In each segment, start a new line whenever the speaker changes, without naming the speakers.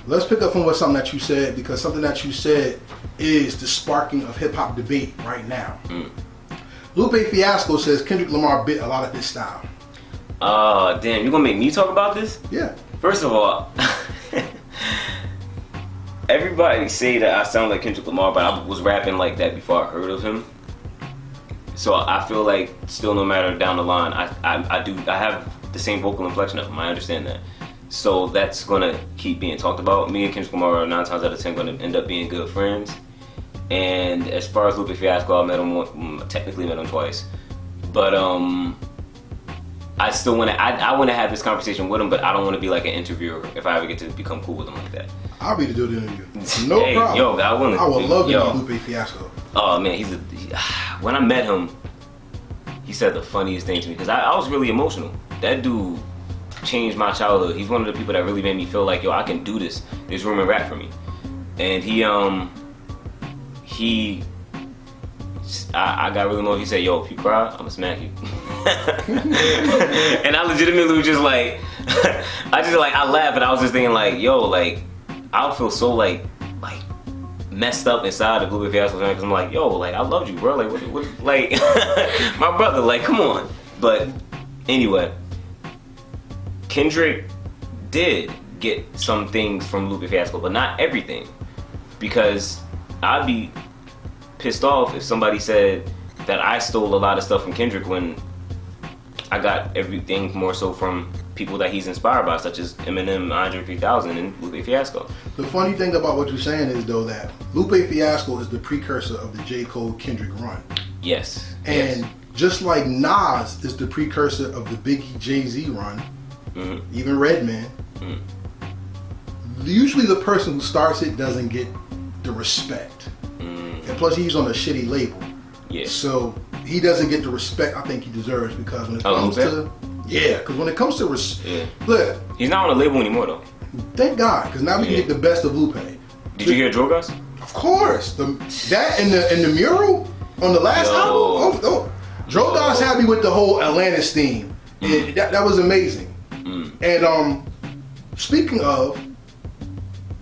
let's pick up from something that you said, because something that you said is the sparking of hip hop debate right now. Lupe Fiasco says Kendrick Lamar bit a lot of his style.
Damn, you gonna make me talk about this?
Yeah.
First of all, everybody say that I sound like Kendrick Lamar, but I was rapping like that before I heard of him. So I feel like still, no matter down the line, I have the same vocal inflection of him. I understand that. So that's gonna keep being talked about. Me and Kendrick Lamar are 9 times out of 10 gonna end up being good friends. And as far as Lupe Fiasco, I met him technically met him twice, but I still want to. I want to have this conversation with him, but I don't want to be like an interviewer if I ever get to become cool with him like that.
I'll be the dude to interview. No
hey,
problem.
Yo, I
would love to meet Lupe Fiasco.
Oh man, when I met him, he said the funniest thing to me because I was really emotional. That dude changed my childhood. He's one of the people that really made me feel like, yo, I can do this. There's room in rap for me. And I got really emotional. He said, yo, if you cry, I'm gonna smack you. And I legitimately was just like, I laughed, and I was just thinking like, yo, like, I'll feel so like messed up inside of Lupe Fiasco because I'm like, yo, like, I loved you, bro. Like, what like, my brother, like, come on. But anyway, Kendrick did get some things from Lupe Fiasco, but not everything, because I'd be pissed off if somebody said that I stole a lot of stuff from Kendrick when I got everything more so from people that he's inspired by, such as Eminem, Andre 3000, and Lupe Fiasco.
The funny thing about what you're saying is, though, that Lupe Fiasco is the precursor of the J. Cole Kendrick run.
Yes.
And
yes.
Just like Nas is the precursor of the Biggie Jay-Z run, even Redman, usually the person who starts it doesn't get the respect. And plus he's on a shitty label.
Yeah.
So he doesn't get the respect I think he deserves, because when it comes to look,
he's not on a label anymore though.
Thank God, because now we can get the best of Lupe.
Did you hear Drogas?
Of course. That and the mural on the last album. Drogas had me with the whole Atlantis theme. That was amazing. And speaking of,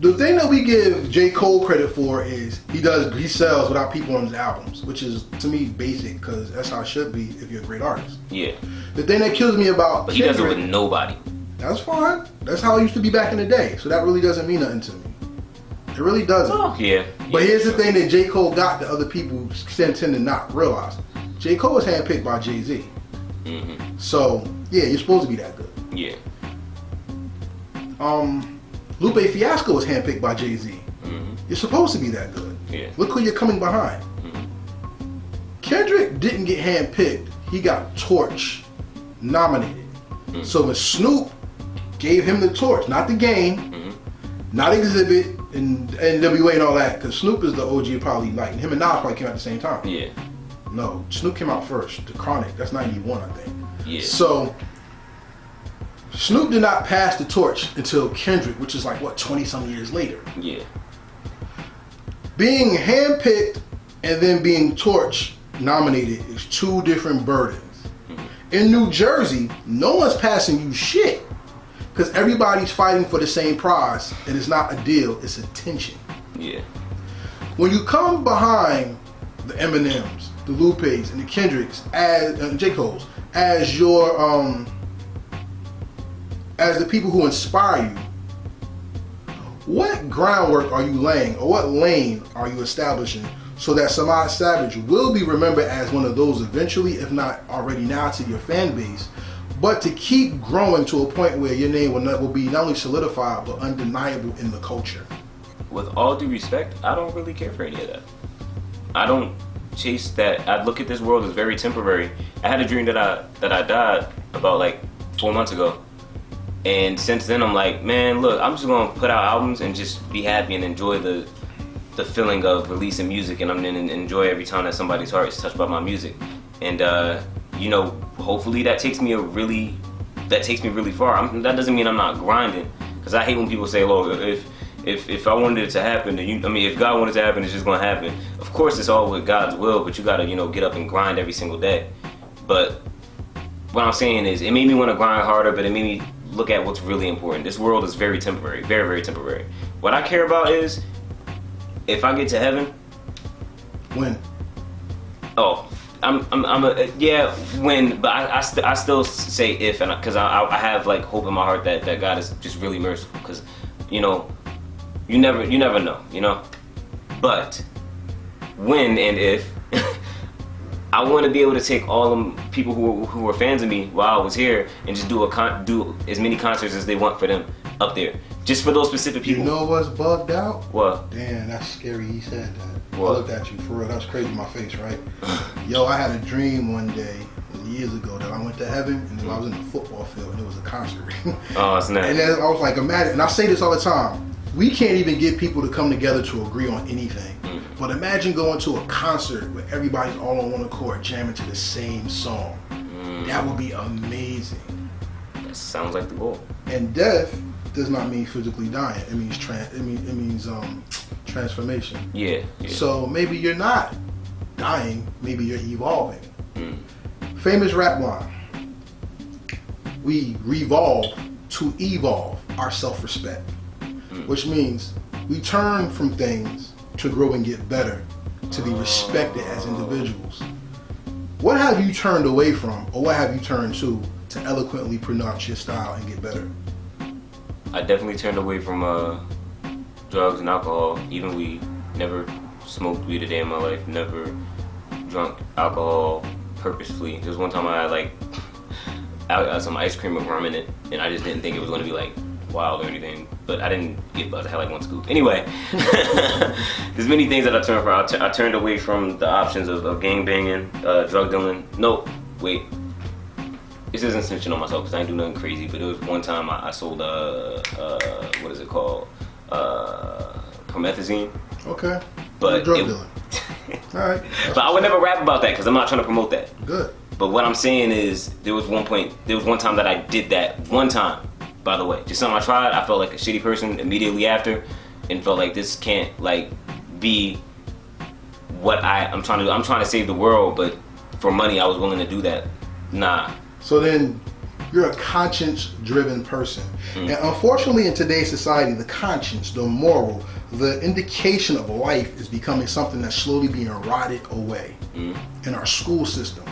the thing that we give J. Cole credit for is he sells without people on his albums, which is to me basic, because that's how it should be if you're a great artist.
Yeah.
The thing that kills me about
But he does it with nobody.
That's fine. That's how it used to be back in the day. So that really doesn't mean nothing to me. It really doesn't.
Oh, yeah.
But here's the thing that J. Cole got that other people tend to not realize. J. Cole was handpicked by Jay-Z. So yeah, you're supposed to be that good.
Yeah.
Lupe Fiasco was handpicked by Jay-Z. You're supposed to be that good.
Yeah.
Look who you're coming behind. Kendrick didn't get handpicked. He got Torch nominated. So when Snoop gave him the torch, not the game, not Exhibit and NWA and all that, because Snoop is the OG probably, like, him and Nas probably came out at the same time.
Yeah.
No, Snoop came out first. The Chronic, that's 91, I think.
Yeah.
So Snoop did not pass the torch until Kendrick, which is like, what, 20-some years later.
Yeah.
Being handpicked and then being Torch nominated is two different burdens. In New Jersey, no one's passing you shit, because everybody's fighting for the same prize, and it's not a deal, it's attention.
Yeah. When
you come behind the Eminems, the Lupes, and the Kendricks, as J. Cole's, as your as the people who inspire you, what groundwork are you laying, or what lane are you establishing, so that Samad Savage will be remembered as one of those eventually, if not already now, to your fan base, but to keep growing to a point where your name will be not only solidified but undeniable in the culture?
With all due respect, I don't really care for any of that. I don't chase that. I look at this world as very temporary. I had a dream that I died about like 4 months ago. And since then I'm like, man, look, I'm just gonna put out albums and just be happy and enjoy the feeling of releasing music, and I'm gonna enjoy every time that somebody's heart is touched by my music. And you know, hopefully that takes me really far. That doesn't mean I'm not grinding, because I hate when people say, "Oh, if I wanted it to happen, then if God wanted it to happen, it's just gonna happen." Of course, it's all with God's will, but you gotta, get up and grind every single day. But what I'm saying is, it made me want to grind harder, but it made me look at what's really important. This world is very temporary, very, very temporary. What I care about is if I get to heaven.
When?
Oh, when, but I still say if, and because I have like hope in my heart that God is just really merciful, because you know, you never know, you know. But when and if, I want to be able to take all them people who were fans of me while I was here and just do as many concerts as they want for them up there, just for those specific people.
You know what's bugged out?
What?
Damn, that's scary. He said that.
What?
I looked at you for real. That was crazy in my face, right? Yo, I had a dream one day years ago that I went to heaven and I was in the football field and it was a concert.
Oh, it's nice.
And then I was like, imagine, and I say this all the time. We can't even get people to come together to agree on anything. But imagine going to a concert where everybody's all on one accord jamming to the same song. That would be amazing.
That sounds like the goal.
And death does not mean physically dying. It means transformation.
Yeah.
So maybe you're not dying. Maybe you're evolving. Famous rap line. We revolve to evolve our self-respect. Which means we turn from things to grow and get better, to be respected as individuals. What have you turned away from, or what have you turned to eloquently pronounce your style and get better?
I definitely turned away from drugs and alcohol, even weed. Never smoked weed a day in my life, never drunk alcohol purposefully. There was one time I had some ice cream with rum in it, and I just didn't think it was going to be like wild or anything, but I didn't get buzzed. I had like one scoop. Anyway, there's many things that I turned from. I turned away from the options of gang banging, drug dealing. No, wait. This isn't snitching on myself because I didn't do nothing crazy, but it was one time I sold what is it called? Promethazine.
Okay.
But
drug dealing. All right.
But I would never rap about that because I'm not trying to promote that.
Good. But
what I'm saying is there was one time that I did that one time. By the way, just something I tried. I felt like a shitty person immediately after, and felt like this can't like be what I'm trying to do. I'm trying to save the world, but for money, I was willing to do that. Nah.
So then, you're a conscience-driven person, and unfortunately, in today's society, the conscience, the moral, the indication of life is becoming something that's slowly being rotted away in our school system,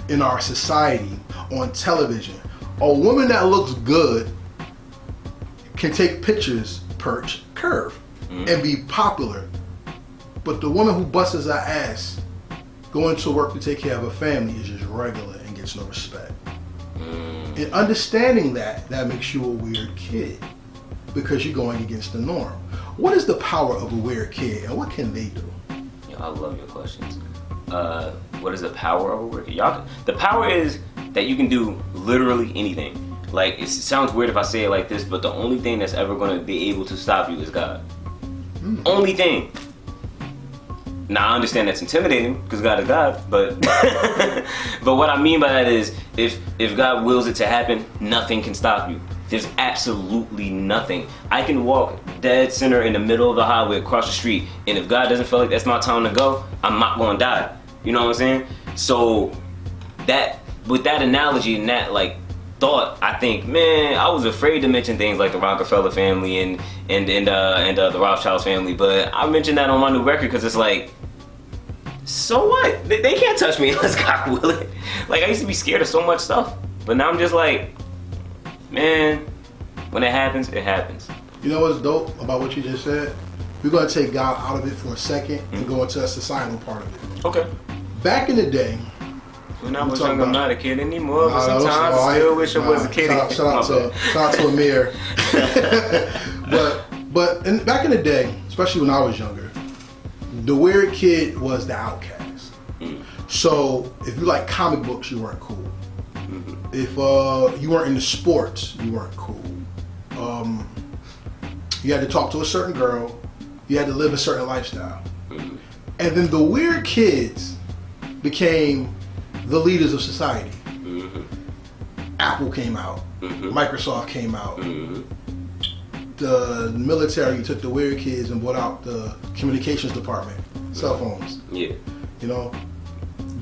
in our society, on television. A woman that looks good can take pictures, perch, curve, and be popular. But the woman who busts her ass going to work to take care of her family is just regular and gets no respect. And understanding that makes you a weird kid because you're going against the norm. What is the power of a weird kid and what can they do?
Yo, I love your questions. What is the power of a weird kid? The power is that you can do literally anything. Like, it sounds weird if I say it like this, but the only thing that's ever going to be able to stop you is God. Only thing. Now, I understand that's intimidating because God is God, but but what I mean by that is if God wills it to happen, nothing can stop you. There's absolutely nothing. I can walk dead center in the middle of the highway across the street, and if God doesn't feel like that's my time to go, I'm not going to die. You know what I'm saying? So that, with that analogy and that like thought, I think, man, I was afraid to mention things like the Rockefeller family and the Rothschilds family, but I mentioned that on my new record because it's like, so what? They can't touch me unless God will it. Like, I used to be scared of so much stuff, but now I'm just like, man, when it happens, it happens.
You know what's dope about what you just said? We're going to take God out of it for a second and go into a societal part of it.
Okay.
Back in the day,
when I was young, I'm not a kid anymore, but sometimes I still wish I was a kid.
Shout out to Amir. but back in the day, especially when I was younger, the weird kid was the outcast. So if you like comic books, you weren't cool. If you weren't into sports, you weren't cool. You had to talk to a certain girl. You had to live a certain lifestyle. And then the weird kids became the leaders of society. Apple came out. Microsoft came out. The military took the weird kids and brought out the communications department, cell phones.
Yeah.
You know,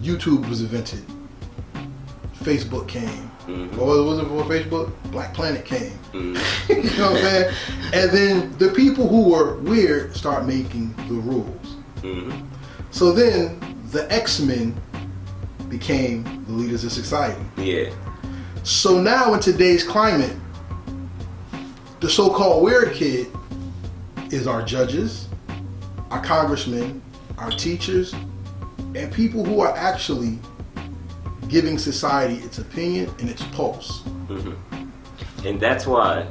YouTube was invented. Facebook came.
Mm-hmm.
Or was it before Facebook? Black Planet came.
Mm-hmm.
You know what I'm saying? And then the people who were weird start making the rules.
Mm-hmm.
So then the X-Men became the leaders of society.
Yeah.
So now in today's climate, the so-called weird kid is our judges, our congressmen, our teachers, and people who are actually giving society its opinion and its pulse.
Mm-hmm. And that's why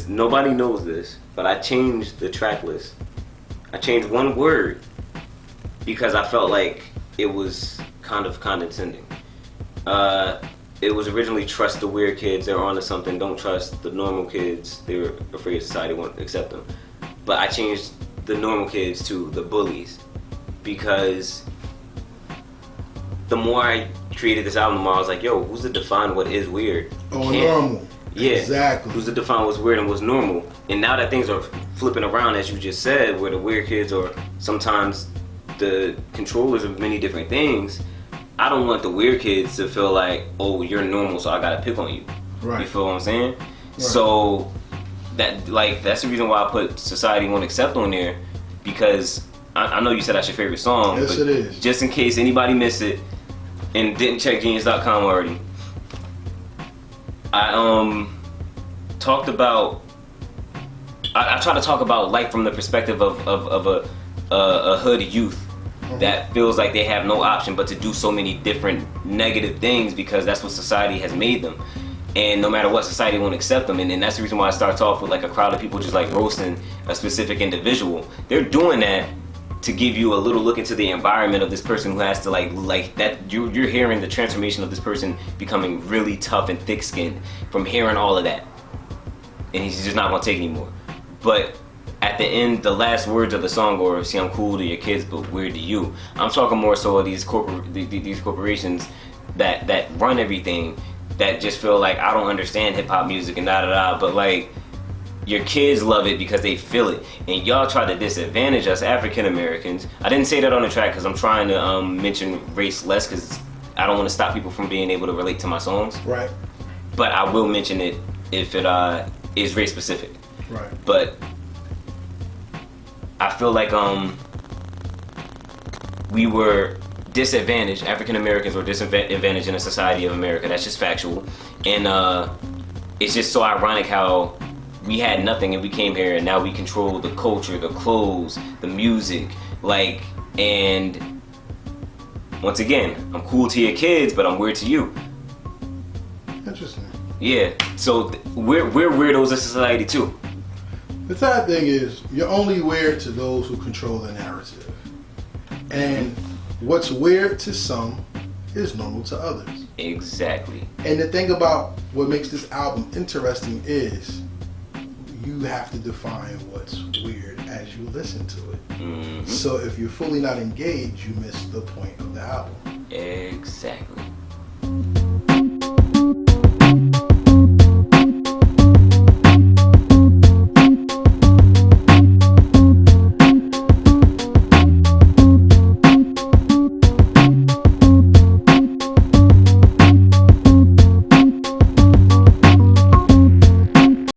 nobody knows this, but I changed the track list. I changed one word because I felt like it was kind of condescending. It was originally trust the weird kids, they're onto something. Don't trust the normal kids, they're afraid society won't accept them. But I changed the normal kids to the bullies because the more I created this album, the more I was like, yo, who's to define what is weird?
Normal.
Yeah,
exactly.
Who's to define what's weird and what's normal? And now that things are flipping around, as you just said, where the weird kids are sometimes the controllers of many different things, I don't want the weird kids to feel like, oh, you're normal, so I gotta pick on you.
Right.
You feel what I'm saying?
Right.
So that's the reason why I put Society Won't Accept on there, because I know you said that's your favorite song.
Yes,
but
it is.
Just in case anybody missed it and didn't check Genius.com already, I talked about. I try to talk about life from the perspective of a hood youth that feels like they have no option but to do so many different negative things because that's what society has made them. And no matter what, society won't accept them. And that's the reason why it starts off with like a crowd of people just like roasting a specific individual. They're doing that to give you a little look into the environment of this person who has to like that. You're hearing the transformation of this person becoming really tough and thick-skinned from hearing all of that. And he's just not gonna take anymore. But at the end, the last words of the song are, see, I'm cool to your kids, but weird to you. I'm talking more so of these corporations that run everything, that just feel like, I don't understand hip-hop music and da-da-da, but like, your kids love it because they feel it. And y'all try to disadvantage us African Americans. I didn't say that on the track because I'm trying to mention race less because I don't want to stop people from being able to relate to my songs.
Right.
But I will mention it if it is race specific.
Right.
But I feel like we were disadvantaged. African Americans were disadvantaged in a society of America. That's just factual. And it's just so ironic how we had nothing and we came here and now we control the culture, the clothes, the music, like, and once again, I'm cool to your kids, but I'm weird to you.
Interesting.
Yeah, so we're weirdos in society too.
The sad thing is, you're only weird to those who control the narrative. And what's weird to some is normal to others.
Exactly.
And the thing about what makes this album interesting is you have to define what's weird as you listen to it.
Mm-hmm.
So if you're fully not engaged, you miss the point of the album.
Exactly.